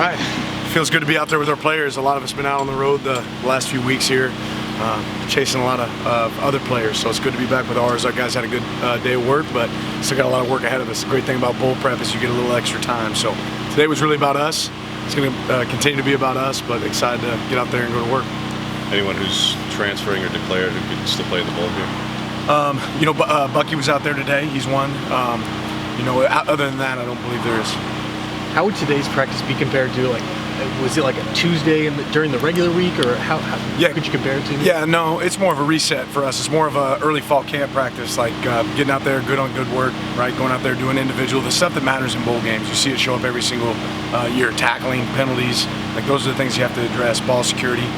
right. Feels good to be out there with our players. A lot of us been out on the road the last few weeks here, chasing a lot of other players. So it's good to be back with ours. Our guys had a good day of work, but still got a lot of work ahead of us. The great thing about bowl prep is you get a little extra time. So today was really about us. It's going to continue to be about us, but excited to get out there and go to work. Anyone who's transferring or declared who could still play in the bowl game? Bucky was out there today. He's one. Other than that, I don't believe there is. How would today's practice be compared to, like, was it like a Tuesday during the regular week, or how could you compare it to? Yeah, no, it's more of a reset for us. It's more of a early fall camp practice, like getting out there, good on good work, right? Going out there doing individual, the stuff that matters in bowl games. You see it show up every single year. Tackling, penalties, like those are the things you have to address. Ball security.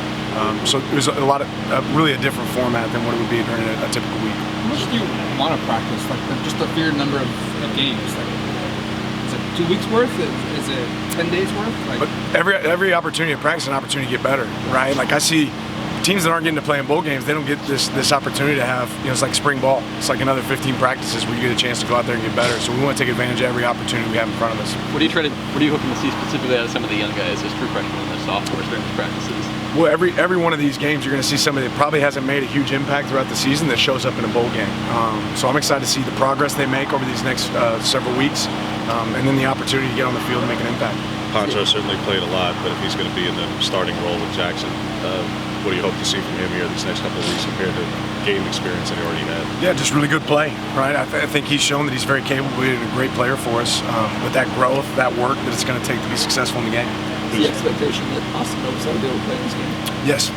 So it was a lot of really a different format than what it would be during a typical week. How much do you want to practice? Like just the sheer number of games? Like, is it 2 weeks worth? Is it 10 days worth? Like, but every opportunity to practice is an opportunity to get better, right? Like I see teams that aren't getting to play in bowl games, they don't get this opportunity to have, it's like spring ball. It's like another 15 practices where you get a chance to go out there and get better. So we want to take advantage of every opportunity we have in front of us. What are you hoping to see specifically out of some of the young guys as true freshmen and the sophomores during these practices? Well, every one of these games, you're going to see somebody that probably hasn't made a huge impact throughout the season that shows up in a bowl game. So I'm excited to see the progress they make over these next several weeks, and then the opportunity to get on the field and make an impact. Poncho certainly played a lot, but if he's going to be in the starting role with Jackson, what do you hope to see from him here these next couple of weeks compared to game experience that he already had? Yeah, just really good play, right? I think he's shown that he's very capable and a great player for us. With that growth, that work that it's going to take to be successful in the game. The expectation that Austin Mills will be able to play in this game? Yes.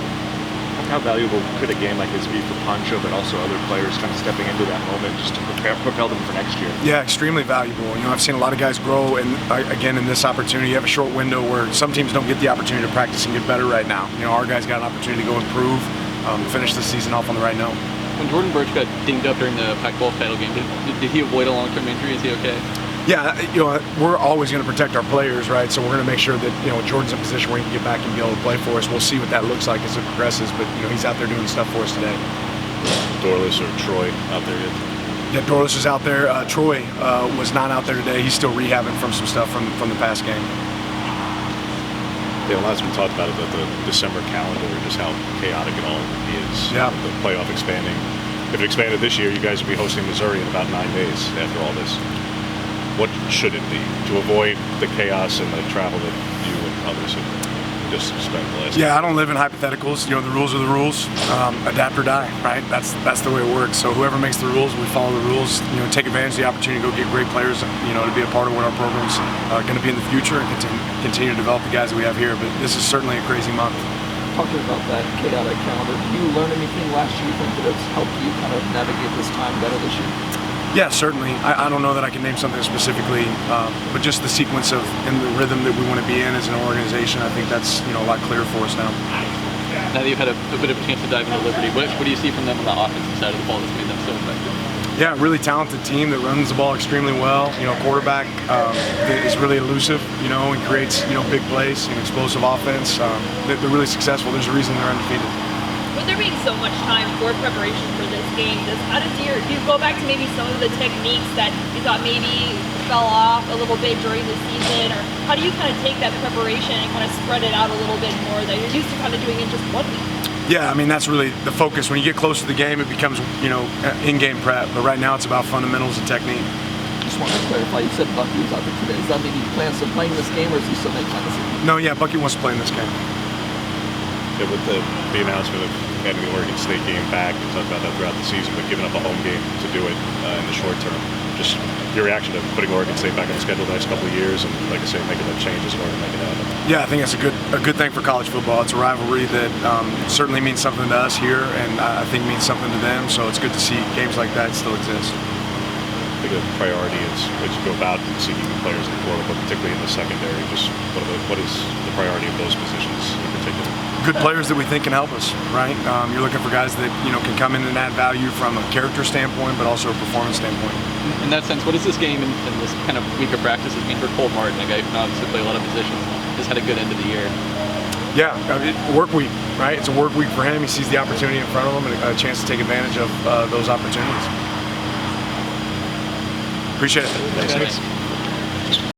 How valuable could a game like this be for Poncho, but also other players kind of stepping into that moment just to propel them for next year? Yeah, extremely valuable. I've seen a lot of guys grow, and again, in this opportunity, you have a short window where some teams don't get the opportunity to practice and get better right now. Our guys got an opportunity to go improve, finish the season off on the right note. When Jordan Burch got dinged up during the Pac-12 title game, did he avoid a long-term injury? Is he okay? Yeah, we're always going to protect our players, right? So we're going to make sure that Jordan's in a position where he can get back and be able to play for us. We'll see what that looks like as it progresses, but he's out there doing stuff for us today. Dorless or Troy out there yet? Yeah, Dorless is out there. Troy was not out there today. He's still rehabbing from some stuff from the past game. Yeah, a lot's been talked about the December calendar, just how chaotic it all is. Yeah. The playoff expanding. If it expanded this year, you guys would be hosting Missouri in about 9 days after all this. What should it be to avoid the chaos and the travel that you and others have just spent the last? Yeah, I don't live in hypotheticals. The rules are the rules. Adapt or die, right? That's the way it works. So whoever makes the rules, we follow the rules. Take advantage of the opportunity to go get great players. To be a part of what our program's going to be in the future and continue to develop the guys that we have here. But this is certainly a crazy month. Talking about that chaotic calendar, did you learn anything last year that has helped you kind of navigate this time better this year? Yeah, certainly. I don't know that I can name something specifically, but just the sequence of and the rhythm that we want to be in as an organization, I think that's a lot clearer for us now. Now that you've had a bit of a chance to dive into Liberty, what do you see from them on the offensive side of the ball that's made them so effective? Yeah, really talented team that runs the ball extremely well. Quarterback that is really elusive, and creates big plays, explosive offense. They're really successful. There's a reason they're undefeated. With there being so much time for preparation for this game, do you go back to maybe some of the techniques that you thought maybe fell off a little bit during the season, or how do you kind of take that preparation and kind of spread it out a little bit more that you're used to kind of doing in just 1 week? Yeah, that's really the focus. When you get close to the game, it becomes, in-game prep. But right now, it's about fundamentals and technique. Just wanted to clarify, you said Bucky was out there today. Does that mean he plans on playing this game, or is he still making this game? No, yeah, Bucky wants to play in this game. Yeah, with the announcement of having the Oregon State game back, we talked about that throughout the season, but giving up a home game to do it in the short term. Just your reaction to putting Oregon State back on the schedule the next couple of years, and like I say, making the changes in order to make it happen. Yeah, I think that's a good thing for college football. It's a rivalry that certainly means something to us here, and I think means something to them. So it's good to see games like that still exist. I think the priority is as you go about seeking players in the portal, but particularly in the secondary. Just what is the priority of those positions in particular? Good players that we think can help us, right? You're looking for guys that can come in and add value from a character standpoint, but also a performance standpoint. In that sense, what does this game and this kind of week of practices mean for Cole Martin, a guy who can obviously play a lot of positions, has had a good end of the year? Yeah, work week, right? It's a work week for him. He sees the opportunity in front of him and a chance to take advantage of those opportunities. Appreciate it. Thanks.